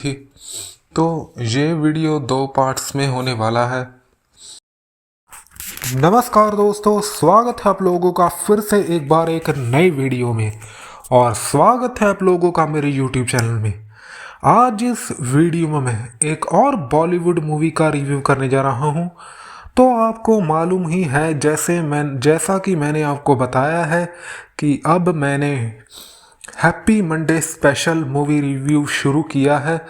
थी। तो ये वीडियो 2 पार्ट्स में होने वाला है। नमस्कार दोस्तों, स्वागत है आप लोगों का फिर से एक बार एक नई वीडियो में और स्वागत है आप लोगों का मेरे YouTube चैनल में। आज इस वीडियो में मैं एक और बॉलीवुड मूवी का रिव्यू करने जा रहा हूं। तो आपको मालूम ही है जैसा कि मैंने आपको बताया है कि अब मैंने happy Monday special movie review शुरू किया है,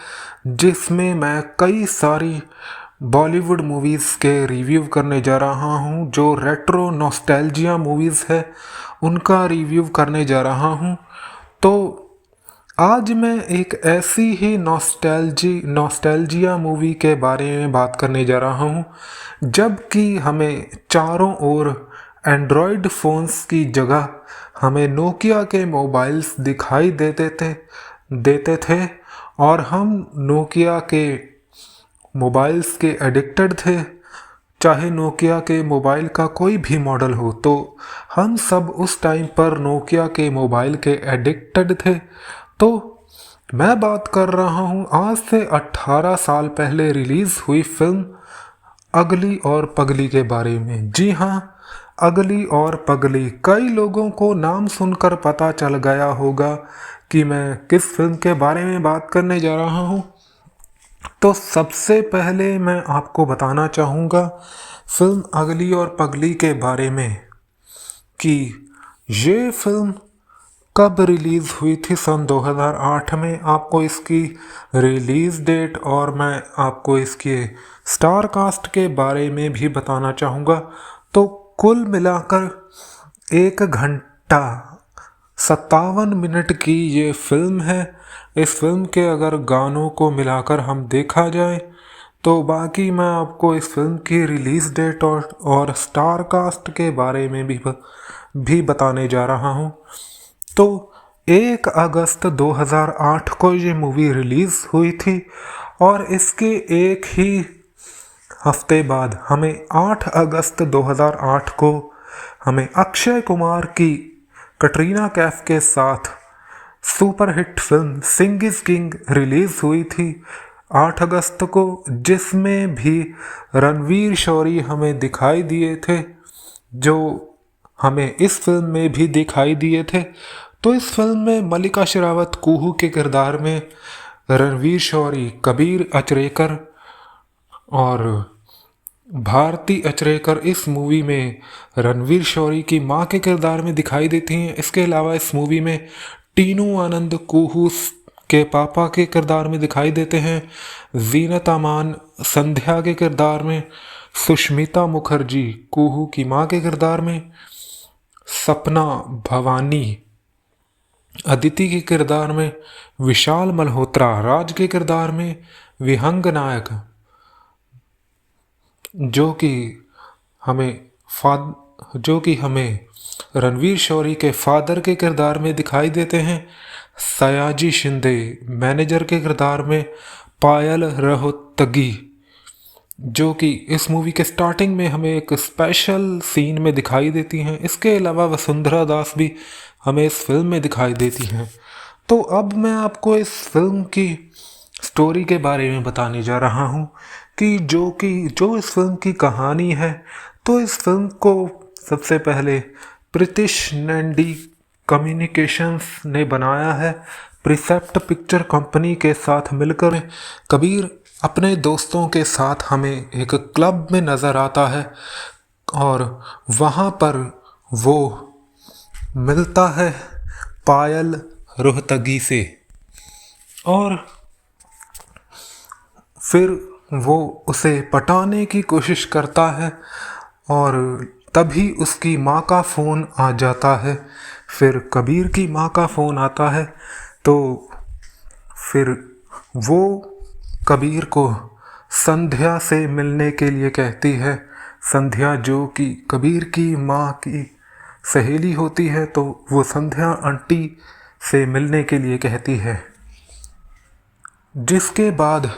जिसमें मैं कई सारी बॉलीवुड मूवीज़ के रिव्यू करने जा रहा हूँ। जो रेट्रो नॉस्टैल्जिया मूवीज़ है उनका रिव्यू करने जा रहा हूँ। तो आज मैं एक ऐसी ही नॉस्टैल्जिया मूवी के बारे में बात करने जा रहा हूँ, जबकि हमें चारों ओर एंड्रॉयड फ़ोन्स की जगह हमें नोकिया के मोबाइल्स दिखाई देते थे और हम नोकिया के मोबाइल्स के एडिक्टेड थे। चाहे नोकिया के मोबाइल का कोई भी मॉडल हो, तो हम सब उस टाइम पर नोकिया के मोबाइल के एडिक्टेड थे। तो मैं बात कर रहा हूँ आज से 18 साल पहले रिलीज़ हुई फिल्म अगली और पगली के बारे में। जी हाँ, अगली और पगली। कई लोगों को नाम सुनकर पता चल गया होगा कि मैं किस फिल्म के बारे में बात करने जा रहा हूँ। तो सबसे पहले मैं आपको बताना चाहूँगा फिल्म अगली और पगली के बारे में कि ये फिल्म कब रिलीज़ हुई थी। सन 2008 में। आपको इसकी रिलीज़ डेट और मैं आपको इसके स्टार कास्ट के बारे में भी बताना चाहूँगा। तो कुल मिलाकर 1 घंटा 57 मिनट की ये फिल्म है। इस फिल्म के अगर गानों को मिलाकर हम देखा जाए तो बाकी मैं आपको इस फिल्म की रिलीज़ डेट और स्टार कास्ट के बारे में भी बताने जा रहा हूँ। तो 1 अगस्त 2008 को ये मूवी रिलीज़ हुई थी और इसके एक ही हफ्ते बाद हमें 8 अगस्त 2008 को हमें अक्षय कुमार की कटरीना कैफ के साथ superhit film Singh is king release हुई थी 8 अगस्त को, जिसमें भी रणवीर शौरी हमें दिखाई दिए थे, जो हमें इस फिल्म में भी दिखाई दिए थे। तो इस फिल्म में मल्लिका शेरावत कुहू के किरदार में, रणवीर शौरी कबीर अचरेकर और भारती अचरेकर इस मूवी में रणवीर शौरी की मां के किरदार में दिखाई देती हैं। इसके अलावा इस मूवी में टीनू आनंद कुहू के पापा के किरदार में दिखाई देते हैं। जीनत अमान संध्या के किरदार में, सुष्मिता मुखर्जी कुहू की मां के किरदार में, सपना भवानी अदिति के किरदार में, विशाल मल्होत्रा राज के किरदार में, विहंग नायक जो कि हमें रणवीर शौरी के फादर के किरदार में दिखाई देते हैं। सयाजी शिंदे मैनेजर के किरदार में, पायल रोहतगी जो कि इस मूवी के स्टार्टिंग में हमें एक स्पेशल सीन में दिखाई देती हैं। इसके अलावा वसुंधरा दास भी हमें इस फिल्म में दिखाई देती हैं। तो अब मैं आपको इस फिल्म की स्टोरी के बारे में बताने जा रहा हूँ कि जो इस फिल्म की कहानी है। तो इस फिल्म को सबसे पहले प्रीतिश नैंडी कम्युनिकेशंस ने बनाया है। प्रिसेप्ट पिक्चर कंपनी के साथ मिलकर कबीर अपने दोस्तों के साथ हमें एक क्लब में नज़र आता है और वहाँ पर वो मिलता है पायल रोहतगी से और फिर वो उसे पटाने की कोशिश करता है और तभी उसकी माँ का फ़ोन आ जाता है। फिर कबीर की माँ का फ़ोन आता है तो फिर वो कबीर को संध्या से मिलने के लिए कहती है। संध्या जो कि कबीर की माँ की सहेली होती है, तो वो संध्या आंटी से मिलने के लिए कहती है। जिसके बाद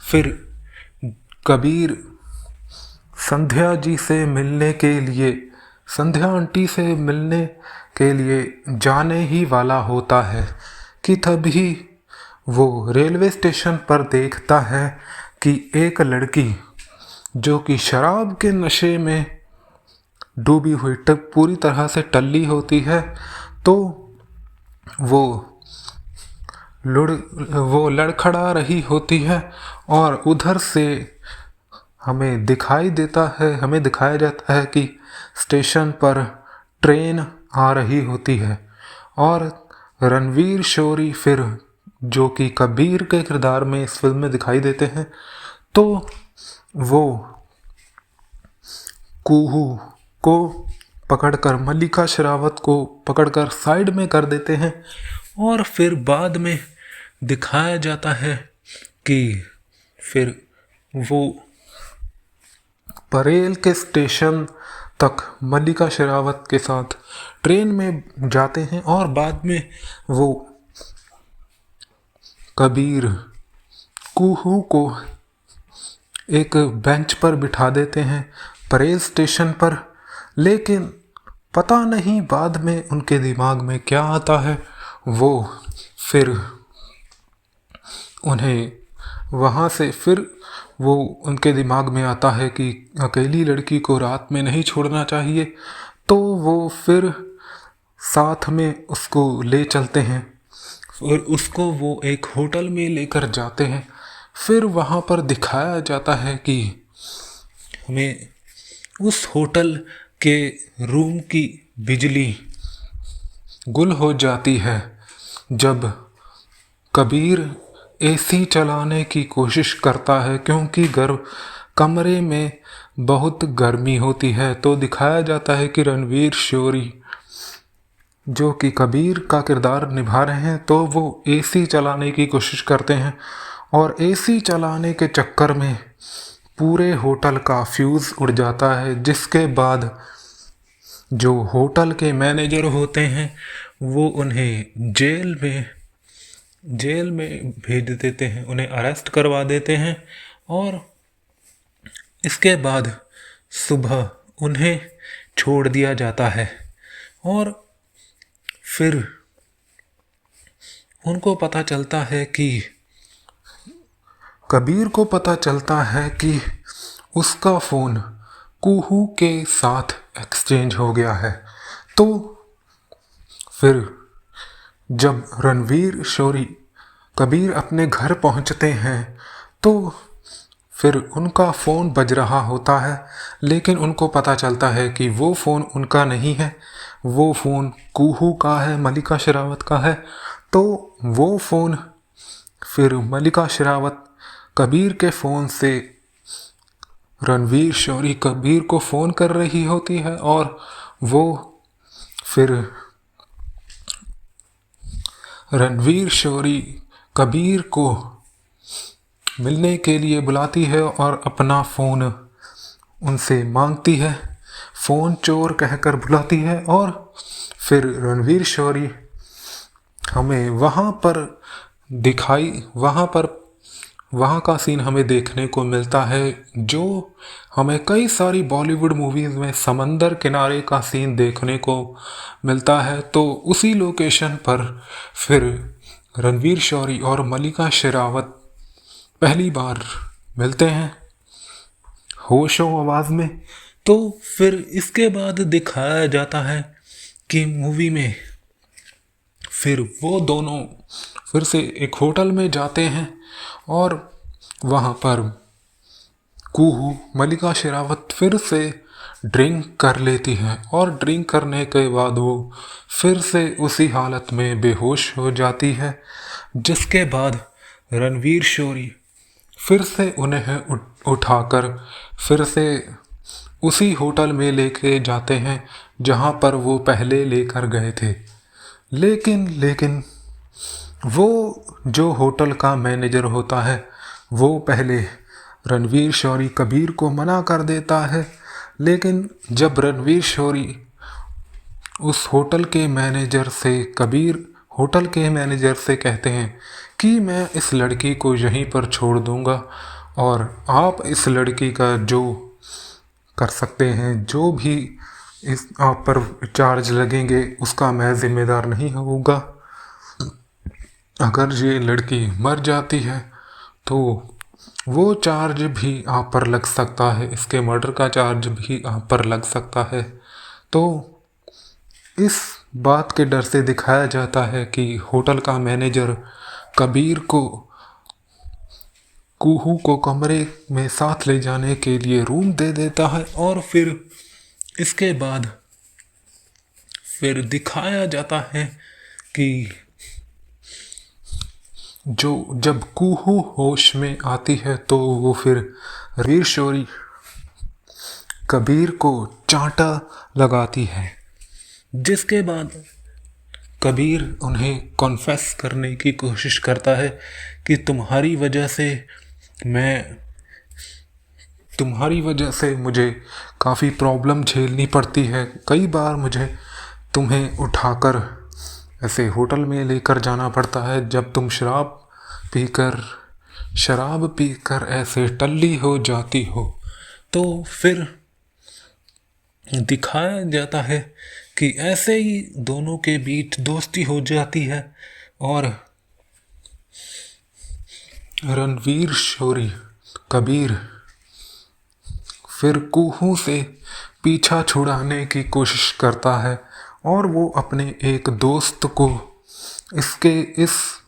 फिर कबीर संध्या जी से मिलने के लिए, संध्या आंटी से मिलने के लिए जाने ही वाला होता है कि तभी वो रेलवे स्टेशन पर देखता है कि एक लड़की जो कि शराब के नशे में डूबी हुई पूरी तरह से टल्ली होती है, तो वो लड़खड़ा रही होती है और उधर से हमें दिखाया जाता है कि स्टेशन पर ट्रेन आ रही होती है और रणवीर शोरी फिर जो कि कबीर के किरदार में इस फिल्म में दिखाई देते हैं, तो वो कुहू को पकड़कर मल्लिका शेरावत को पकड़कर साइड में कर देते हैं और फिर बाद में दिखाया जाता है कि फिर वो परेल के स्टेशन तक मल्लिका शेरावत के साथ ट्रेन में जाते हैं और बाद में वो कबीर कुहू को एक बेंच पर बिठा देते हैं परेल स्टेशन पर। लेकिन पता नहीं बाद में उनके दिमाग में क्या आता है, वो फिर उन्हें वहाँ से फिर वो उनके दिमाग में आता है कि अकेली लड़की को रात में नहीं छोड़ना चाहिए, तो वो फिर साथ में उसको ले चलते हैं और उसको वो एक होटल में लेकर जाते हैं। फिर वहाँ पर दिखाया जाता है कि हमें उस होटल के रूम की बिजली गुल हो जाती है जब कबीर एसी चलाने की कोशिश करता है, क्योंकि कमरे में बहुत गर्मी होती है। तो दिखाया जाता है कि रणवीर शोरी जो कि कबीर का किरदार निभा रहे हैं, तो वो एसी चलाने की कोशिश करते हैं और एसी चलाने के चक्कर में पूरे होटल का फ्यूज़ उड़ जाता है, जिसके बाद जो होटल के मैनेजर होते हैं वो उन्हें जेल में भेज देते हैं, उन्हें अरेस्ट करवा देते हैं और इसके बाद सुबह उन्हें छोड़ दिया जाता है। और फिर उनको पता चलता है कि कबीर को पता चलता है कि उसका फ़ोन कुहू के साथ एक्सचेंज हो गया है। तो फिर जब रणवीर शोरी कबीर अपने घर पहुंचते हैं, तो फिर उनका फ़ोन बज रहा होता है, लेकिन उनको पता चलता है कि वो फ़ोन उनका नहीं है, वो फ़ोन कुहू का है, मल्लिका शेरावत का है। तो वो फ़ोन फिर मल्लिका शेरावत कबीर के फ़ोन से रणवीर शोरी कबीर को फ़ोन कर रही होती है और वो फिर रणवीर शोरी कबीर को मिलने के लिए बुलाती है और अपना फ़ोन उनसे मांगती है, फ़ोन चोर कहकर बुलाती है। और फिर रणवीर शोरी हमें वहाँ का सीन हमें देखने को मिलता है, जो हमें कई सारी बॉलीवुड मूवीज़ में समंदर किनारे का सीन देखने को मिलता है। तो उसी लोकेशन पर फिर रणवीर शोरी और मल्लिका शेरावत पहली बार मिलते हैं होशो आवाज़ में। तो फिर इसके बाद दिखाया जाता है कि मूवी में फिर वो दोनों फिर से एक होटल में जाते हैं और वहाँ पर कुहू मल्लिका शेरावत फिर से ड्रिंक कर लेती है और ड्रिंक करने के बाद वो फिर से उसी हालत में बेहोश हो जाती है, जिसके बाद रणवीर शोरी फिर से उन्हें उठाकर फिर से उसी होटल में लेके जाते हैं जहाँ पर वो पहले लेकर गए थे। लेकिन वो जो होटल का मैनेजर होता है वो पहले रणवीर शोरी कबीर को मना कर देता है। लेकिन जब रणवीर शोरी उस होटल के मैनेजर से कबीर होटल के मैनेजर से कहते हैं कि मैं इस लड़की को यहीं पर छोड़ दूंगा और आप इस लड़की का जो कर सकते हैं, जो भी इस आप पर चार्ज लगेंगे उसका मैं ज़िम्मेदार नहीं होऊंगा। अगर ये लड़की मर जाती है तो वो चार्ज भी आप पर लग सकता है, इसके मर्डर का चार्ज भी आप पर लग सकता है। तो इस बात के डर से दिखाया जाता है कि होटल का मैनेजर कबीर को कुहू को कमरे में साथ ले जाने के लिए रूम दे देता है, और फिर इसके बाद फिर दिखाया जाता है कि जब कुहू होश में आती है तो वो फिर रणवीर शोरी कबीर को चांटा लगाती है, जिसके बाद कबीर उन्हें कॉन्फेस करने की कोशिश करता है कि तुम्हारी वजह से मुझे काफ़ी प्रॉब्लम झेलनी पड़ती है। कई बार मुझे तुम्हें उठाकर ऐसे होटल में लेकर जाना पड़ता है जब तुम शराब पीकर ऐसे टल्ली हो जाती हो। तो फिर दिखाया जाता है कि ऐसे ही दोनों के बीच दोस्ती हो जाती है, और रणवीर शोरी कबीर फिर कुहू से पीछा छुड़ाने की कोशिश करता है, और वो अपने एक दोस्त को इस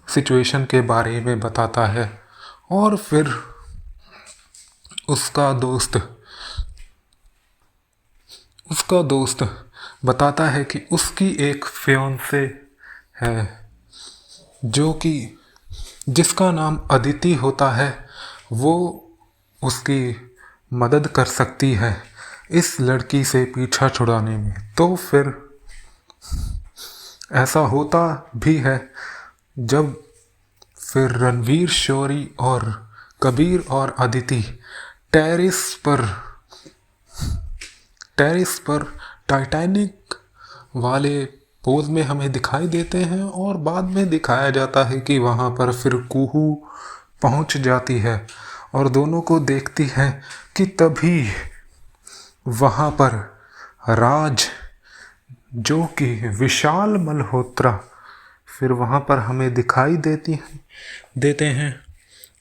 सिचुएशन के बारे में बताता है, और फिर उसका दोस्त बताता है कि उसकी एक फियांसे है जिसका नाम अदिति होता है, वो उसकी मदद कर सकती है इस लड़की से पीछा छुड़ाने में। तो फिर ऐसा होता भी है जब फिर रणवीर शोरी और कबीर और अदिति टेरिस पर टाइटैनिक वाले पोज में हमें दिखाई देते हैं, और बाद में दिखाया जाता है कि वहाँ पर फिर कुहू पहुँच जाती है और दोनों को देखती है कि तभी वहाँ पर राज, जो कि विशाल मल्होत्रा, फिर वहाँ पर हमें दिखाई देते हैं,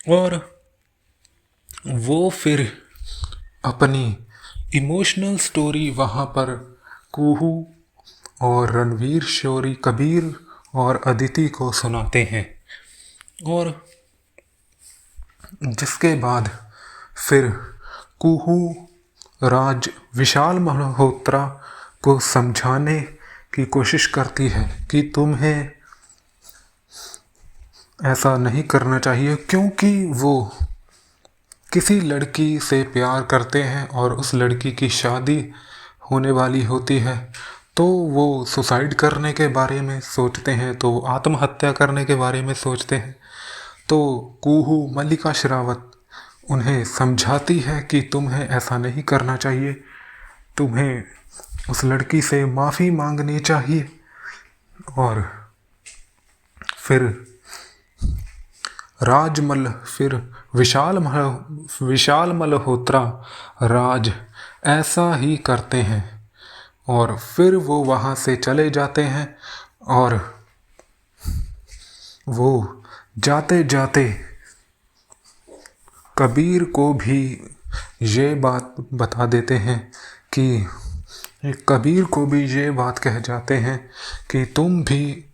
और वो फिर अपनी इमोशनल स्टोरी वहाँ पर कुहू और रणवीर शोरी कबीर और अदिति को सुनाते हैं, और जिसके बाद फिर कुहू राज विशाल मल्होत्रा को समझाने की कोशिश करती है कि तुम्हें ऐसा नहीं करना चाहिए, क्योंकि वो किसी लड़की से प्यार करते हैं और उस लड़की की शादी होने वाली होती है। तो वो सुसाइड करने के बारे में सोचते हैं, तो आत्महत्या करने के बारे में सोचते हैं। तो कुहू मल्लिका शेरावत उन्हें समझाती है कि तुम्हें ऐसा नहीं करना चाहिए, तुम्हें उस लड़की से माफ़ी मांगनी चाहिए। और फिर विशाल मल्होत्रा राज ऐसा ही करते हैं, और फिर वो वहाँ से चले जाते हैं, और वो जाते जाते कबीर को भी ये बात बता देते हैं कि कबीर को भी ये बात कह जाते हैं कि तुम भी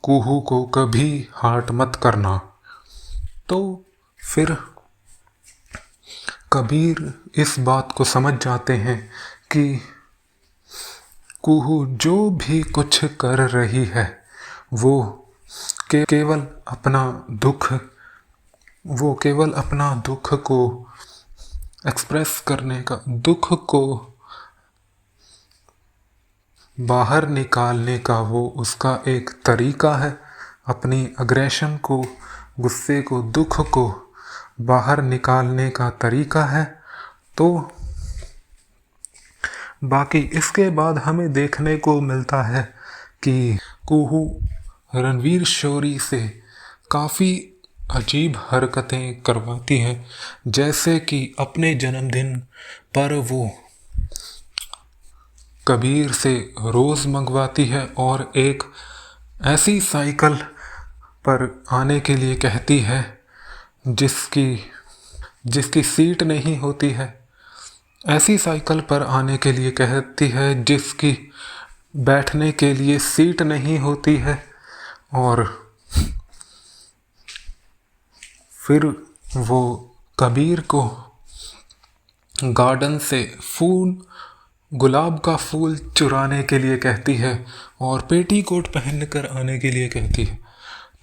कुहू को कभी हर्ट मत करना। तो फिर कबीर इस बात को समझ जाते हैं कि कुहू जो भी कुछ कर रही है वो केवल अपना दुख को एक्सप्रेस करने का, दुख को बाहर निकालने का वो उसका एक तरीका है, अपनी अग्रेशन को, गुस्से को, दुख को बाहर निकालने का तरीका है। तो बाकी इसके बाद हमें देखने को मिलता है कि कुहू रणवीर शोरी से काफ़ी अजीब हरकतें करवाती है, जैसे कि अपने जन्मदिन पर वो कबीर से रोज़ मंगवाती है और एक ऐसी साइकिल पर आने के लिए कहती है, जिसकी जिसकी सीट नहीं होती है। ऐसी साइकिल पर आने के लिए कहती है जिसकी बैठने के लिए सीट नहीं होती है। और फिर वो कबीर को गार्डन से गुलाब का फूल चुराने के लिए कहती है और पेटीकोट पहनकर आने के लिए कहती है।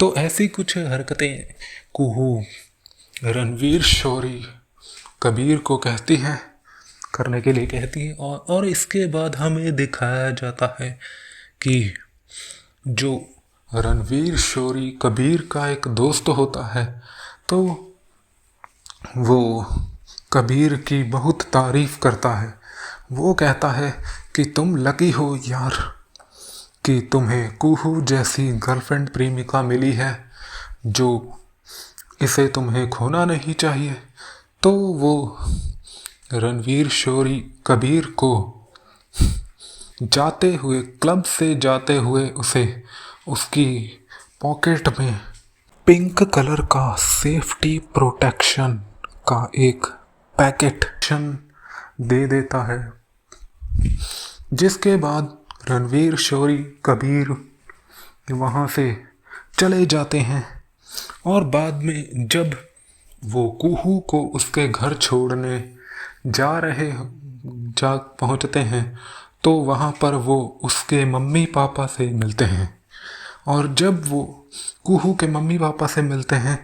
तो ऐसी कुछ हरकतें कुहू रणवीर शोरी कबीर को कहती है, करने के लिए कहती है। और इसके बाद हमें दिखाया जाता है कि जो रणवीर शोरी कबीर का एक दोस्त होता है, तो वो कबीर की बहुत तारीफ करता है। वो कहता है कि तुम लकी हो यार कि तुम्हें कुहू जैसी गर्लफ्रेंड प्रेमिका मिली है, जो इसे तुम्हें खोना नहीं चाहिए। तो वो रणवीर शोरी कबीर को जाते हुए, क्लब से जाते हुए, उसे उसकी पॉकेट में पिंक कलर का सेफ्टी प्रोटेक्शन का एक पैकेट दे देता है। जिसके बाद रणवीर शोरी कबीर वहाँ से चले जाते हैं। और बाद में जब वो कुहू को उसके घर छोड़ने जा पहुँचते हैं, तो वहाँ पर वो उसके मम्मी पापा से मिलते हैं। और जब वो कुहू के मम्मी पापा से मिलते हैं,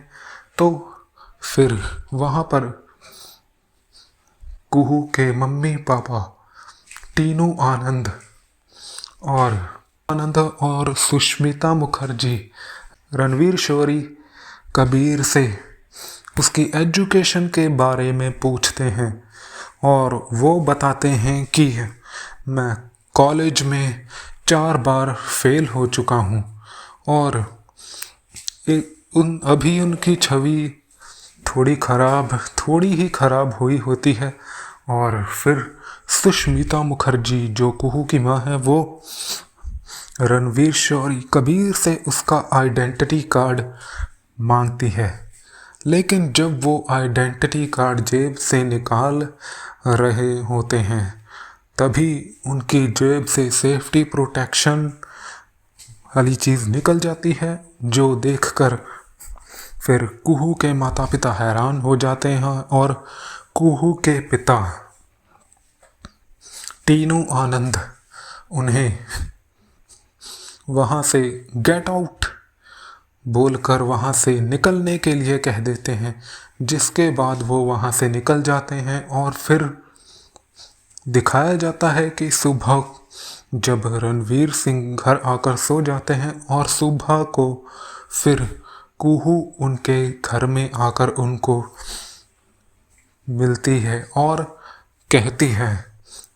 तो फिर वहाँ पर कुहू के मम्मी पापा टीनू आनंद और सुष्मिता मुखर्जी रणवीर शोरी कबीर से उसकी एजुकेशन के बारे में पूछते हैं। और वो बताते हैं कि मैं कॉलेज में 4 बार फेल हो चुका हूँ। और अभी उनकी छवि थोड़ी ही खराब हुई होती है। और फिर सुष्मिता मुखर्जी जो कुहू की माँ है, वो रणवीर शोरी कबीर से उसका आइडेंटिटी कार्ड मांगती है। लेकिन जब वो आइडेंटिटी कार्ड जेब से निकाल रहे होते हैं, तभी उनकी जेब से सेफ्टी प्रोटेक्शन वाली चीज़ निकल जाती है, जो देखकर फिर कुहू के माता पिता हैरान हो जाते हैं। और कुहू के पिता टीनू आनंद उन्हें वहाँ से गेट आउट बोलकर वहाँ से निकलने के लिए कह देते हैं। जिसके बाद वो वहाँ से निकल जाते हैं। और फिर दिखाया जाता है कि सुबह जब रणवीर सिंह घर आकर सो जाते हैं, और सुबह को फिर कुहू उनके घर में आकर उनको मिलती है और कहती है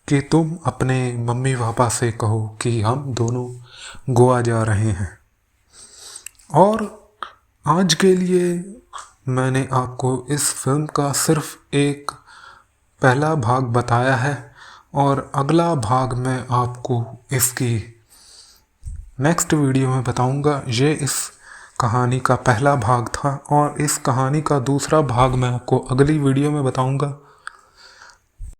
कि तुम अपने मम्मी पापा से कहो कि हम दोनों गोवा जा रहे हैं। और आज के लिए मैंने आपको इस फिल्म का सिर्फ एक पहला भाग बताया है, और अगला भाग मैं आपको इसकी नेक्स्ट वीडियो में बताऊंगा। ये इस कहानी का पहला भाग था, और इस कहानी का दूसरा भाग मैं आपको अगली वीडियो में बताऊंगा।